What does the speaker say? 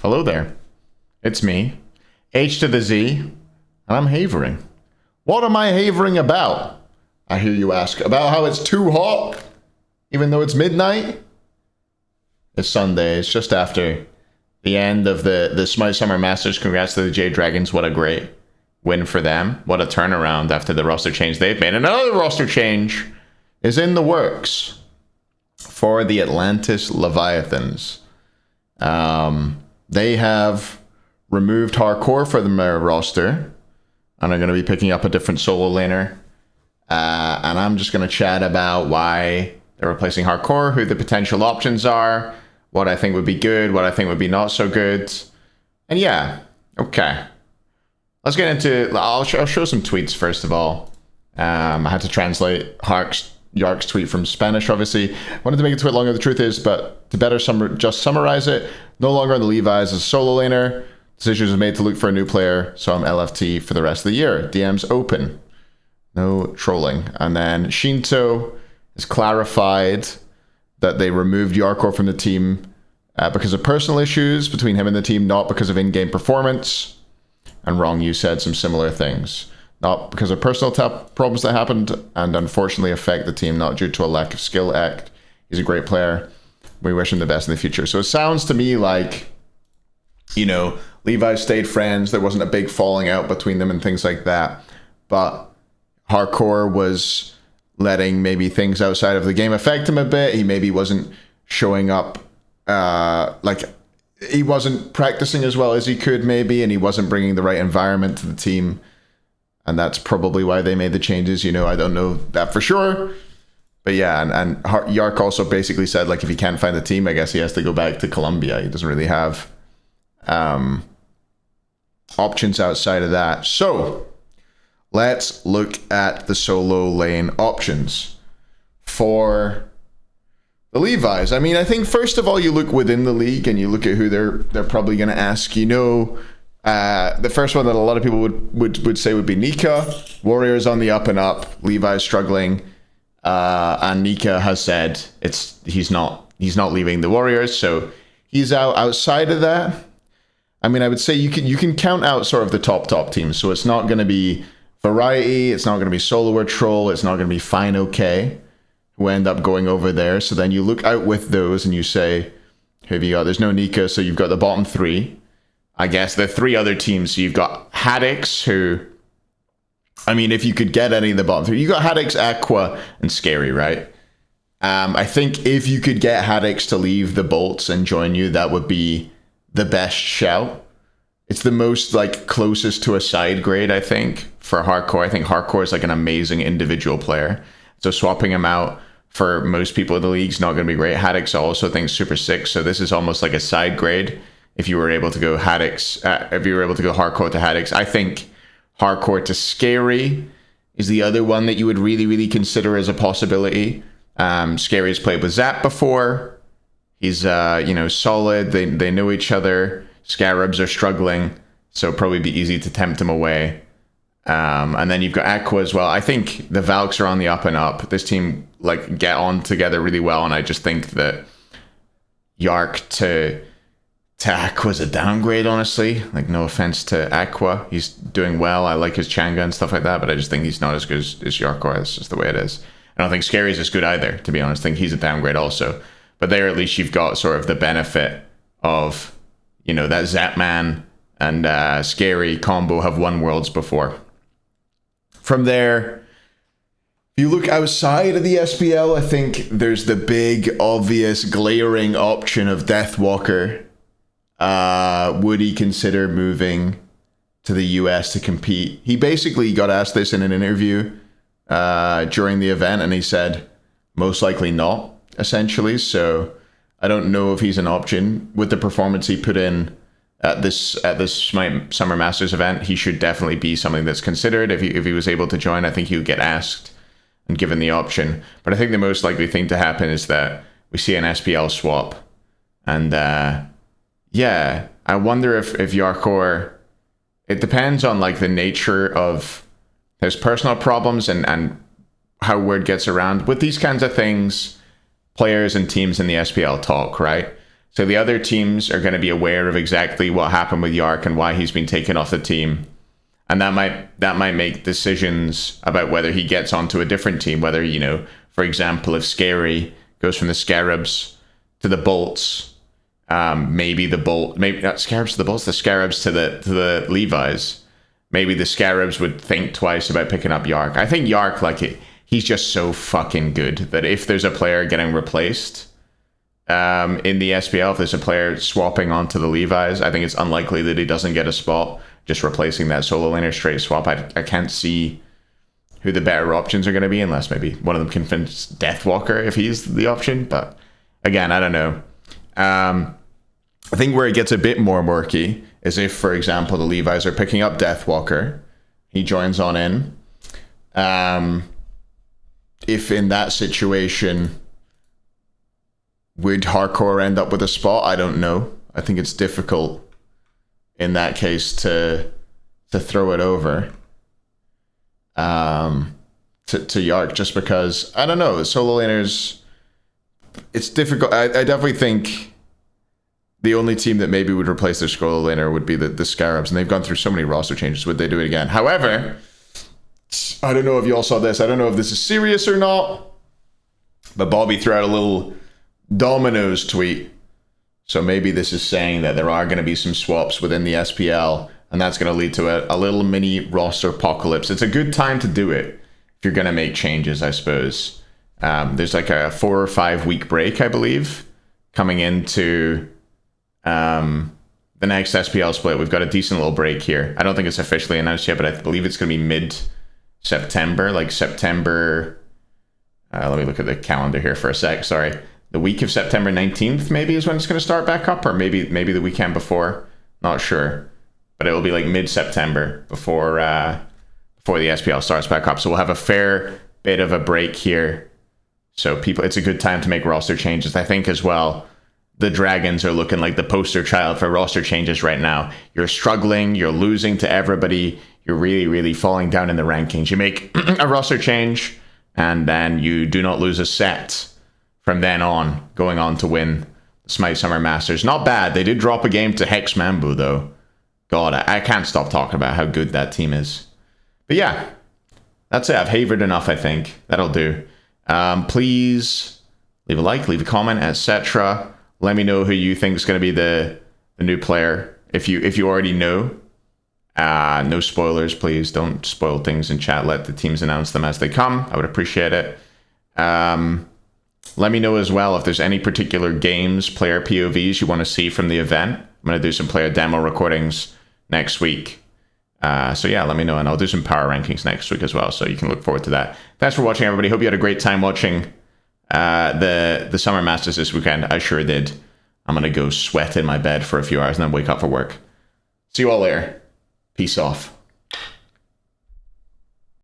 Hello there. It's me, H to the Z, and I'm havering. What am I havering about? I hear you ask. About how it's too hot, even though it's midnight? It's Sunday. It's just after the end of the Smite Summer Masters. Congrats to the Jade Dragons. What a great win for them. What a turnaround after the roster change they've made. Another roster change is in the works for the Atlantis Leviathans. They have removed Jarcorr from their roster and are going to be picking up a different solo laner. And I'm just going to chat about why they're replacing Jarcorr, who the potential options are, what I think would be good, what I think would be not so good. And yeah, okay. Let's get into... I'll show some tweets first of all. I had to translate Yark's tweet from Spanish, obviously. Wanted to make the tweet longer, the truth is, but to better just summarize it, no longer on the Levi's as a solo laner. Decisions were made to look for a new player, so I'm LFT for the rest of the year. DM's open. No trolling. And then Shinto has clarified that they removed Jarcorr from the team because of personal issues between him and the team, not because of in-game performance. And Wrong, you said some similar things. Not because of personal problems that happened and unfortunately affect the team, not due to a lack of skill act. He's a great player. We wish him the best in the future. So it sounds to me like, you know, Levi stayed friends. There wasn't a big falling out between them and things like that. But Jarcorr was letting maybe things outside of the game affect him a bit. He maybe wasn't showing up, he wasn't practicing as well as he could maybe, and he wasn't bringing the right environment to the team. And that's probably why they made the changes. You know, I don't know that for sure. But yeah, and Yark also basically said, like, if he can't find the team, I guess he has to go back to Colombia. He doesn't really have options outside of that. So let's look at the solo lane options for the Levi's. I mean, I think first of all, you look within the league and you look at who they're probably going to ask. You know, the first one that a lot of people would say would be Nika. Warriors on the up and up. Levi's struggling. And Nika has said he's not leaving the Warriors, so he's outside of that. I mean, I would say you can count out sort of the top teams. So it's not going to be Variety, it's not going to be Solo or Troll, it's not going to be Fine OK, who end up going over there. So then you look out with those and you say, who have you got? There's no Nika, so you've got the bottom three. I guess the three other teams. So you've got Haddix, who, I mean, if you could get any of the bottom three, you got Haddix, Aqua, and Scary, right? I think if you could get Haddix to leave the Bolts and join you, that would be the best shout. It's the most like closest to a side grade, I think, for Jarcorr. I think Jarcorr is like an amazing individual player. So swapping him out for most people in the league is not going to be great. Haddix I also think super sick. So this is almost like a side grade. If you were able to go if you were able to go Jarcorr to Haddix, I think Jarcorr to Scary is the other one that you would really, really consider as a possibility. Scary has played with Zap before. He's solid. They know each other. Scarabs are struggling, so probably be easy to tempt him away. And then you've got Aqua as well. I think the Valks are on the up and up. This team like get on together really well, and I just think that Yark to Aqua's a downgrade, honestly. Like, no offense to Aqua. He's doing well. I like his Changa and stuff like that, but I just think he's not as good as Jarcorr. That's just the way it is. I don't think Scary's as good either, to be honest. I think he's a downgrade also. But there, at least you've got sort of the benefit of, you know, that Zapman and Scary combo have won Worlds before. From there, if you look outside of the SPL, I think there's the big, obvious, glaring option of Deathwalker. Would he consider moving to the US to compete? He basically got asked this in an interview during the event, and he said, most likely not, essentially. So I don't know if he's an option. With the performance he put in at this Summer Masters event, he should definitely be something that's considered. If he was able to join, I think he would get asked and given the option. But I think the most likely thing to happen is that we see an SPL swap. And yeah, I wonder if Jarcorr, it depends on like the nature of his personal problems and how word gets around. With these kinds of things, players and teams in the SPL talk, right? So the other teams are going to be aware of exactly what happened with Yark and why he's been taken off the team. And that might make decisions about whether he gets onto a different team, whether, you know, for example, if Scary goes from the Scarabs to the Bolts, maybe not Scarabs to the Bolts, the Scarabs to the Levi's. Maybe the Scarabs would think twice about picking up Yark. I think Yark, he's just so fucking good that if there's a player getting replaced in the SPL, if there's a player swapping onto the Levi's, I think it's unlikely that he doesn't get a spot just replacing that solo laner straight swap. I can't see who the better options are going to be, unless maybe one of them can finish Deathwalker if he's the option. But again, I don't know. I think where it gets a bit more murky is if, for example, the Levi's are picking up Deathwalker, he joins on in. If in that situation, would Jarcorr end up with a spot? I don't know. I think it's difficult in that case to throw it over to Yark, just because, I don't know, solo laners, it's difficult. I definitely think the only team that maybe would replace their solo laner would be the Scarabs, and they've gone through so many roster changes. Would they do it again? However, I don't know if you all saw this. I don't know if this is serious or not, but Bobby threw out a little Dominoes tweet. So maybe this is saying that there are going to be some swaps within the SPL, and that's going to lead to a little mini roster apocalypse. It's a good time to do it if you're going to make changes, I suppose. There's like a 4 or 5 week break, I believe, coming into the next SPL split. We've got a decent little break here. I don't think it's officially announced yet, but I believe it's going to be mid-September, like September. Let me look at the calendar here for a sec. Sorry. The week of September 19th maybe is when it's going to start back up, or maybe the weekend before. Not sure. But it will be like mid-September before the SPL starts back up. So we'll have a fair bit of a break here. So it's a good time to make roster changes. I think as well, the Dragons are looking like the poster child for roster changes right now. You're struggling, you're losing to everybody, you're really, really falling down in the rankings. You make a roster change, and then you do not lose a set from then on, going on to win the Smite Summer Masters. Not bad. They did drop a game to Hex Mambu, though. God, I can't stop talking about how good that team is. But yeah, that's it. I've havered enough, I think. That'll do. Please leave a like, leave a comment, etc. Let me know who you think is going to be the new player. If you already know. No spoilers, please. Don't spoil things in chat. Let the teams announce them as they come. I would appreciate it. Let me know as well if there's any particular games, player POVs you want to see from the event. I'm going to do some player demo recordings next week. So yeah, let me know, and I'll do some power rankings next week as well, so you can look forward to that. Thanks for watching, everybody. Hope you had a great time watching the Summer Masters this weekend. I sure did. I'm going to go sweat in my bed for a few hours and then wake up for work. See you all later. Peace off.